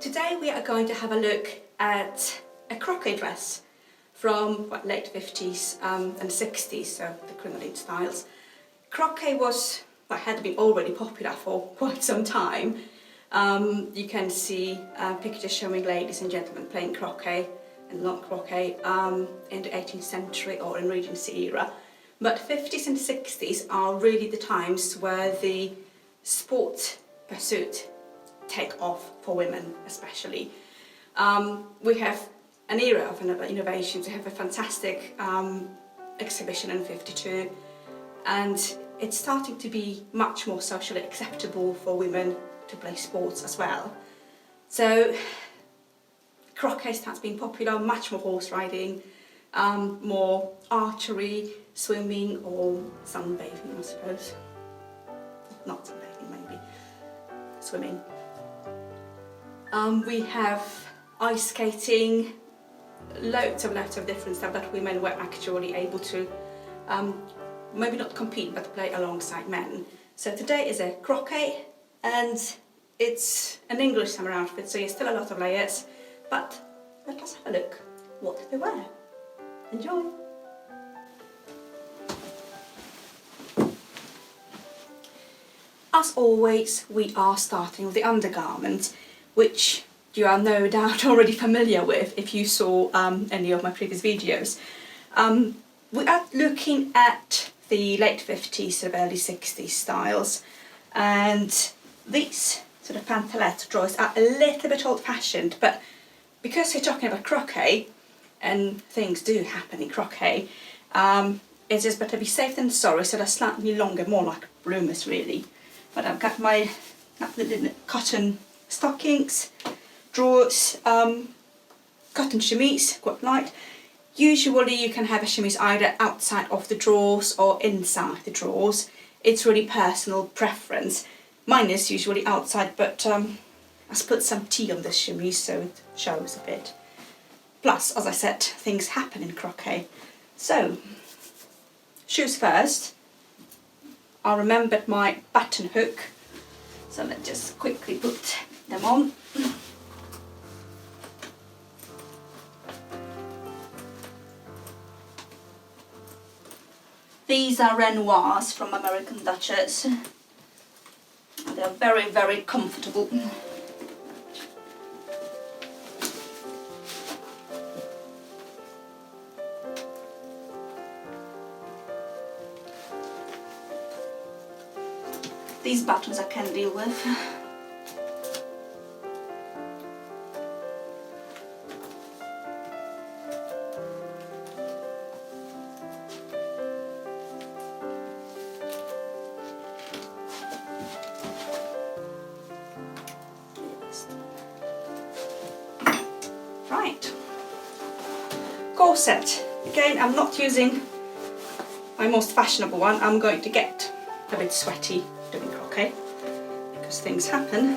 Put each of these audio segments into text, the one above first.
Today we are going to have a look at a croquet dress from late 50s and 60s, so the crinoline styles. Croquet had been already popular for quite some time. You can see pictures showing ladies and gentlemen playing croquet and long croquet in the 18th century or in Regency era. But 50s and 60s are really the times where the sport pursuit take off for women especially. We have an era of innovations. We have a fantastic exhibition in 52, and it's starting to be much more socially acceptable for women to play sports as well. So croquet starts being popular, much more horse riding, more archery, swimming or sunbathing, I suppose. Not sunbathing, maybe. Swimming. We have ice skating, loads of different stuff that women were actually able to maybe not compete but play alongside men. So today is a croquet, and it's an English summer outfit, so there's still a lot of layers, but let us have a look what they wear. Enjoy! As always, we are starting with the undergarment, which you are no doubt already familiar with if you saw any of my previous videos. We are looking at the late 50s, sort of early 60s styles, and these sort of pantalette drawers are a little bit old-fashioned, but because we're talking about croquet, and things do happen in croquet, it's just better be safe than sorry, so they're slightly longer, more like bloomers really. But I've got my cotton stockings, drawers, cotton chemise, quite light. Usually you can have a chemise either outside of the drawers or inside the drawers. It's really personal preference. Mine is usually outside, but I've put some tea on this chemise so it shows a bit. Plus, as I said, things happen in croquet. So, shoes first. I remembered my button hook, so let's just quickly put them on. These are Renoirs from American Duchess. They are very, very comfortable. These buttons I can deal with. Right. Corset. Again, I'm not using my most fashionable one. I'm going to get a bit sweaty doing croquet because things happen.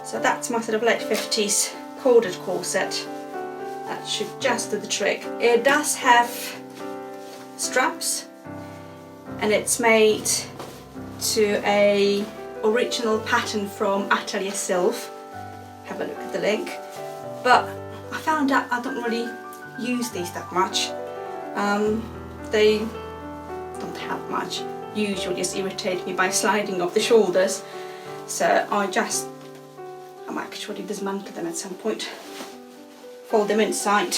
So that's my sort of late 50s corded corset. That should just do the trick. It does have straps, and it's made to a original pattern from Atelier Sylph. Have a look at the link. But I found out I don't really use these that much. They don't have much. Usually just irritate me by sliding off the shoulders, so I'm actually dismantle them at some point, fold them inside,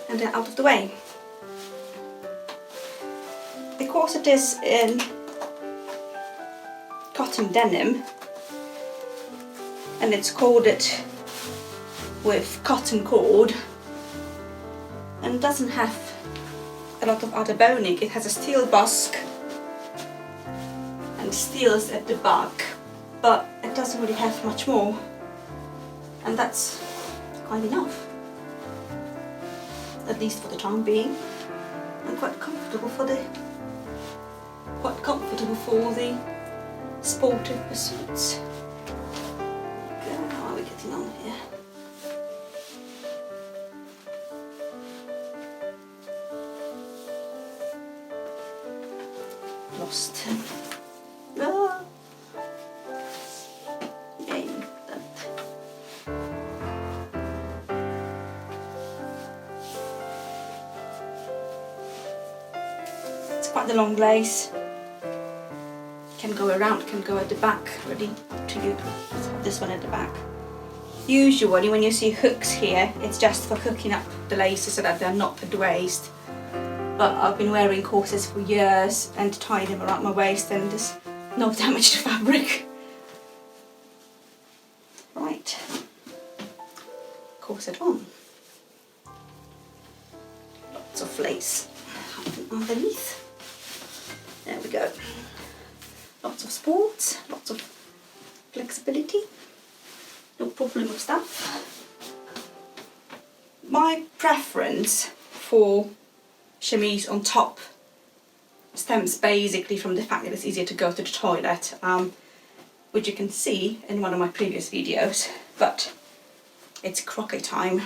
and they're out of the way. The corset is in cotton denim, and it's corded with cotton cord, and doesn't have a lot of other boning. It has a steel basque and steels at the back, but it doesn't really have much more, and that's quite enough, at least for the time being, and quite comfortable for the sportive pursuits. Okay, how are we getting on here? Lost him. Ah. Again, that quite the long lace. Can go around, can go at the back, really up to you. Let's have this one at the back. Usually when you see hooks here, it's just for hooking up the laces so that they're not at the waist. But I've been wearing corsets for years and tying them around my waist and there's no damage to fabric. Right, corset on. Lots of lace underneath. There we go. Lots of sports, lots of flexibility. No problem with that. My preference for chemise on top stems basically from the fact that it's easier to go to the toilet, which you can see in one of my previous videos, but it's croquet time.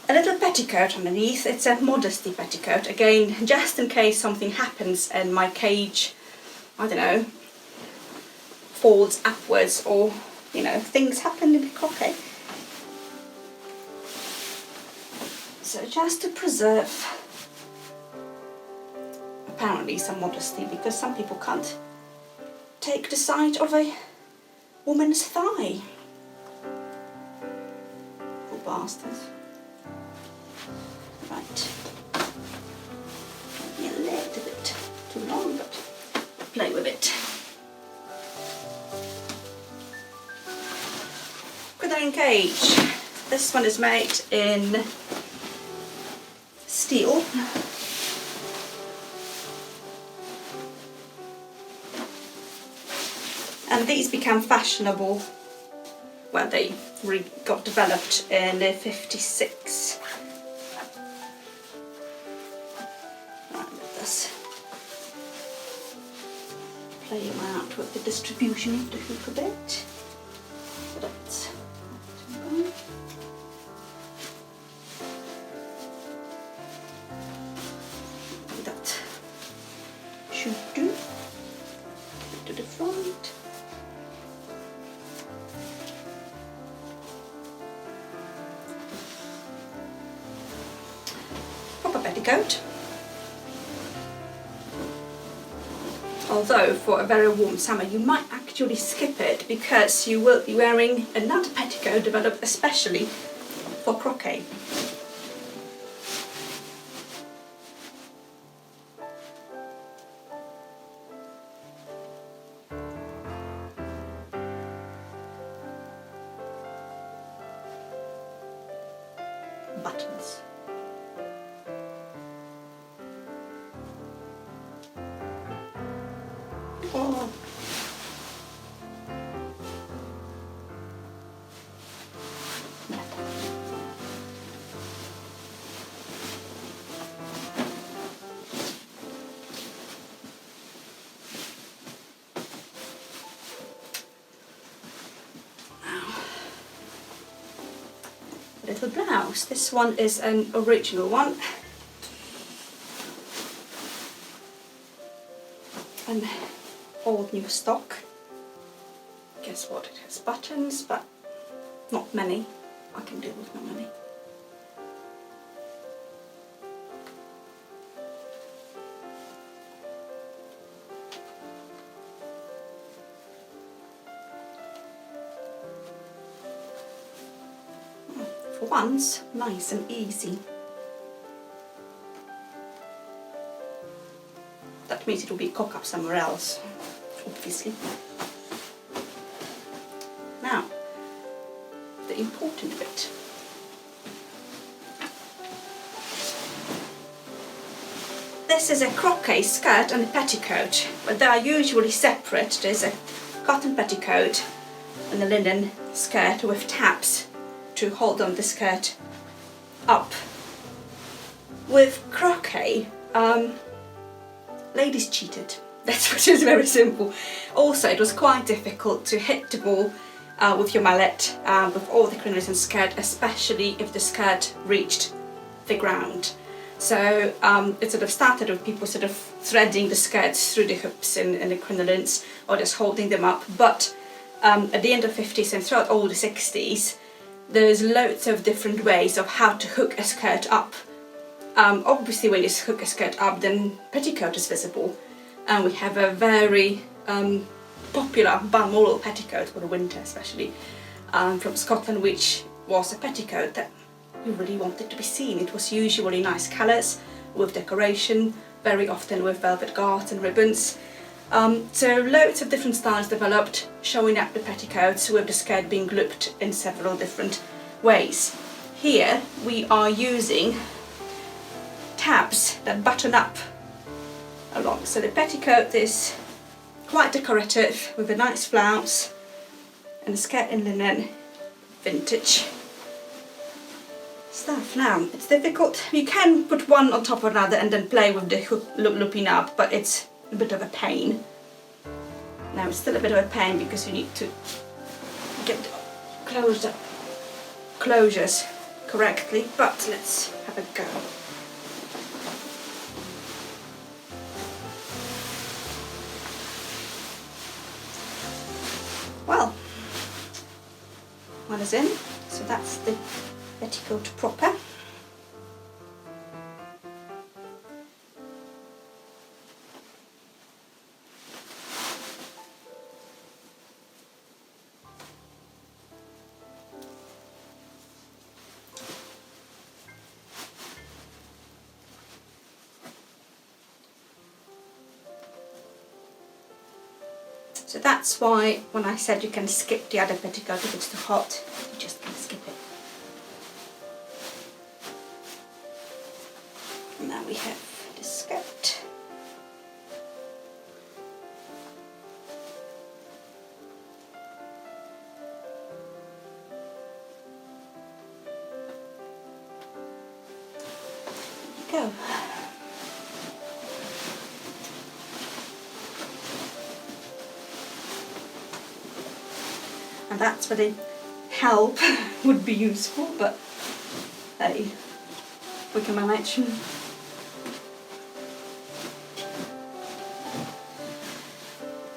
A little petticoat underneath. It's a modesty petticoat, again just in case something happens and my cage, I don't know, falls upwards or, you know, things happen in the croquet. So just to preserve apparently some modesty, because some people can't take the sight of a woman's thigh. Poor bastards. Right. Maybe a little bit too long, but play with it. Crinoline cage. This one is made in steel. And these became fashionable, well, they got developed in the 56. Right, let us play around with the distribution of the hook a bit. So that's that should do. To the front. Proper petticoat. Although for a very warm summer you might actually skip it because you will be wearing another petticoat developed especially for croquet. Buttons. Oh. Little blouse. This one is an original one. An old new stock. Guess what? It has buttons, but not many. I can deal with not many. For once, nice and easy. That means it will be cock up somewhere else, obviously. Now, the important bit. This is a croquet skirt and a petticoat, but they are usually separate. There's a cotton petticoat and a linen skirt with tabs to hold on the skirt up. With croquet, ladies cheated. That's what is very simple. Also, it was quite difficult to hit the ball with your mallet with all the crinolines and skirt, especially if the skirt reached the ground. So it sort of started with people sort of threading the skirts through the hoops and the crinolines or just holding them up. But at the end of the 50s and throughout all the 60s, there's loads of different ways of how to hook a skirt up. Obviously when you hook a skirt up, then petticoat is visible, and we have a very popular balmoral petticoat for the winter especially, from Scotland, which was a petticoat that you really wanted to be seen. It was usually nice colours with decoration, very often with velvet gauze and ribbons. So loads of different styles developed, showing up the petticoats with the skirt being looped in several different ways. Here we are using tabs that button up along. So the petticoat is quite decorative with a nice flounce and a skirt in linen, vintage stuff. Now it's difficult, you can put one on top of another and then play with the hook looping up, but it's a bit of a pain. Now it's still a bit of a pain because you need to get the closures correctly, but let's have a go. Well, one is in, so that's the petticoat proper. So that's why when I said you can skip the other petticoat if it's too hot, you just can skip it. And now we have the skirt. There you go. And that's where the help would be useful, but hey, we can manage.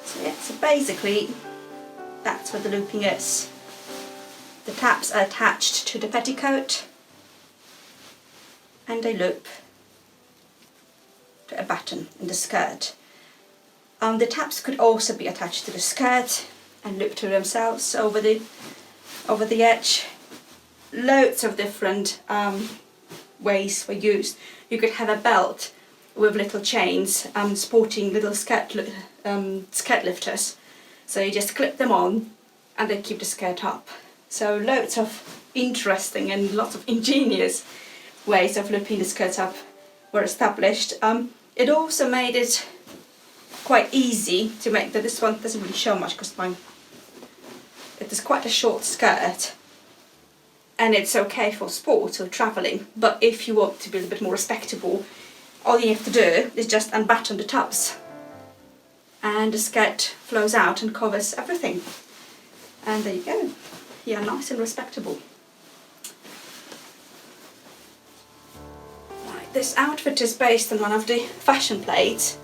So yeah, so basically that's where the looping is. The tabs are attached to the petticoat and they loop to a button in the skirt. The tabs could also be attached to the skirt and loop to themselves over the edge. Loads of different ways were used. You could have a belt with little chains sporting little skirt lifters. So you just clip them on and they keep the skirt up. So loads of interesting and lots of ingenious ways of looping the skirt up were established. It also made it quite easy to make that. This one doesn't really show much because it is quite a short skirt and it's okay for sport or travelling, but if you want to be a bit more respectable, all you have to do is just unbutton the tabs and the skirt flows out and covers everything, and there you go. You are nice and respectable. Right, this outfit is based on one of the fashion plates,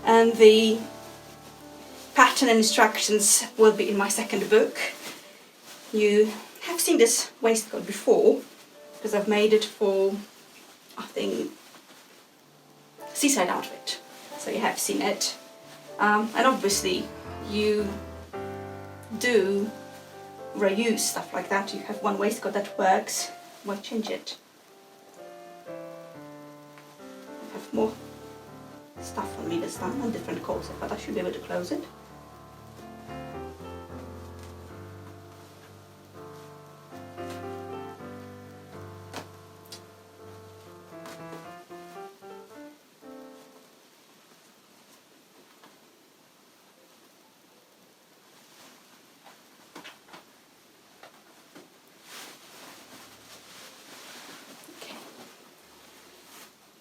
and the pattern and instructions will be in my second book. You have seen this waistcoat before because I've made it for, I think, seaside outfit, so you have seen it, and obviously you do reuse stuff like that. You have one waistcoat that works, why change it? I have more stuff on me this time and different corset, but I should be able to close it.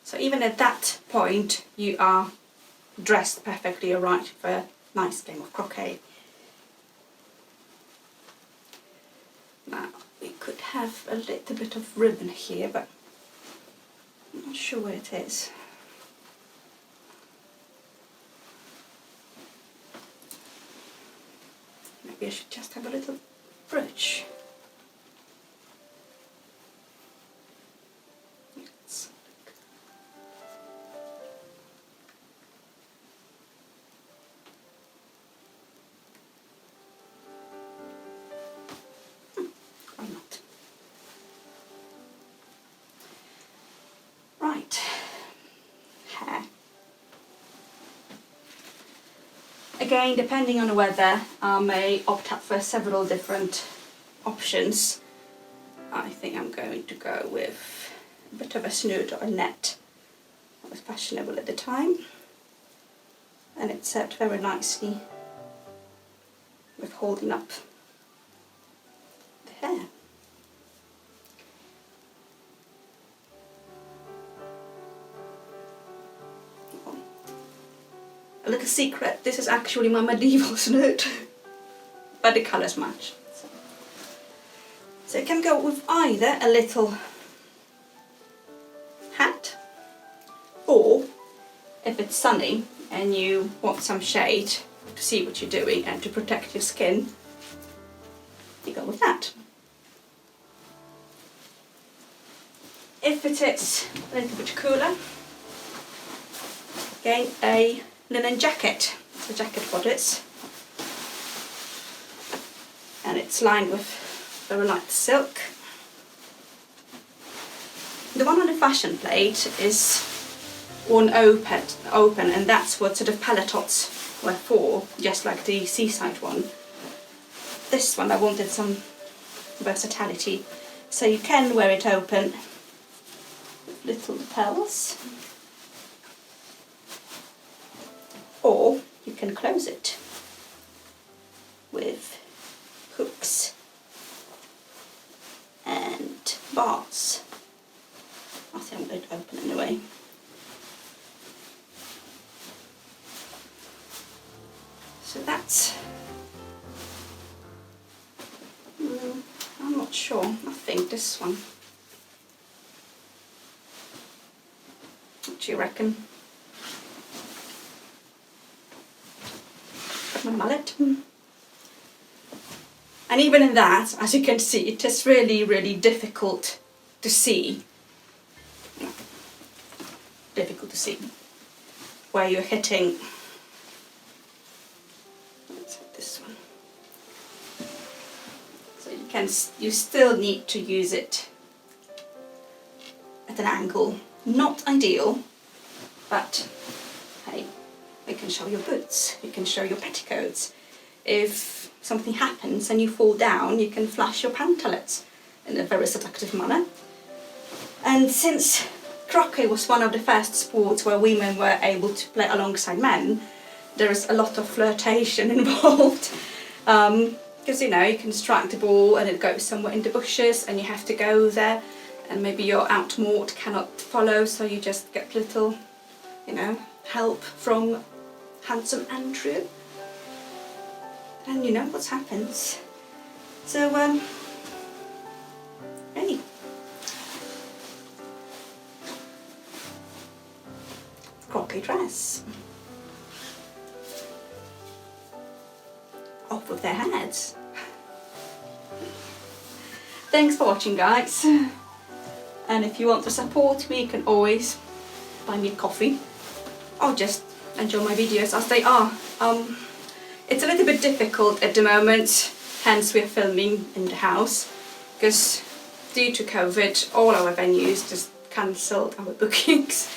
So even at that point you are dressed perfectly alright for a nice game of croquet. Now we could have a little bit of ribbon here, but I'm not sure where it is. Maybe I should just have a little brooch. Again, depending on the weather, I may opt out for several different options. I think I'm going to go with a bit of a snood or a net. That was fashionable at the time, and it served very nicely with holding up the hair. A little secret, this is actually my medieval snood, but the colours match. So you can go with either a little hat, or if it's sunny and you want some shade to see what you're doing and to protect your skin, you go with that. If it is a little bit cooler, again a linen jacket. It's a jacket for this, and it's lined with very light silk. The one on the fashion plate is one open, and that's what sort of paletot were for, just like the seaside one. This one I wanted some versatility, so you can wear it open with little lapels, or you can close it with hooks and bars. I think I'm going to open it anyway. So that's, I'm not sure, I think this one. What do you reckon? My mallet. And even in that, as you can see, it is really, really difficult to see. Difficult to see where you're hitting. Let's hit this one. So you still need to use it at an angle. Not ideal, but hey, you can show your boots, you can show your petticoats. If something happens and you fall down, you can flash your pantalets in a very seductive manner. And since croquet was one of the first sports where women were able to play alongside men, there is a lot of flirtation involved. Because you know, you can strike the ball and it goes somewhere in the bushes and you have to go there, and maybe your outmort cannot follow, so you just get little, you know, help from handsome Andrew. And you know what happens. So, hey. Croquet dress. Off with their heads. Thanks for watching, guys. And if you want to support me, you can always buy me a coffee or just enjoy my videos as they are. It's a little bit difficult at the moment, hence we're filming in the house, because due to COVID all our venues just cancelled our bookings.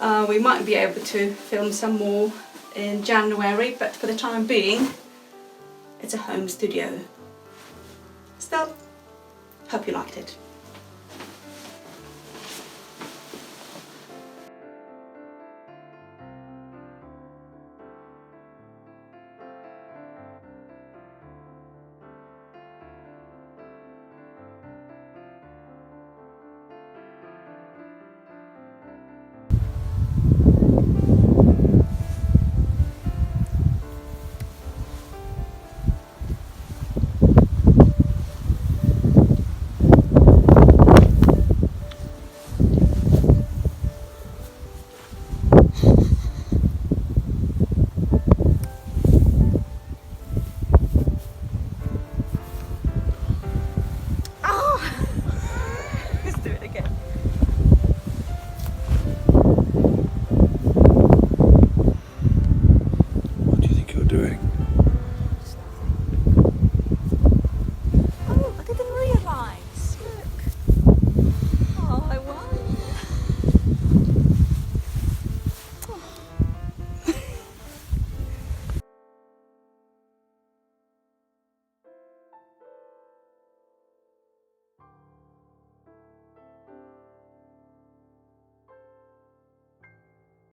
We might be able to film some more in January, but for the time being it's a home studio. Still, hope you liked it.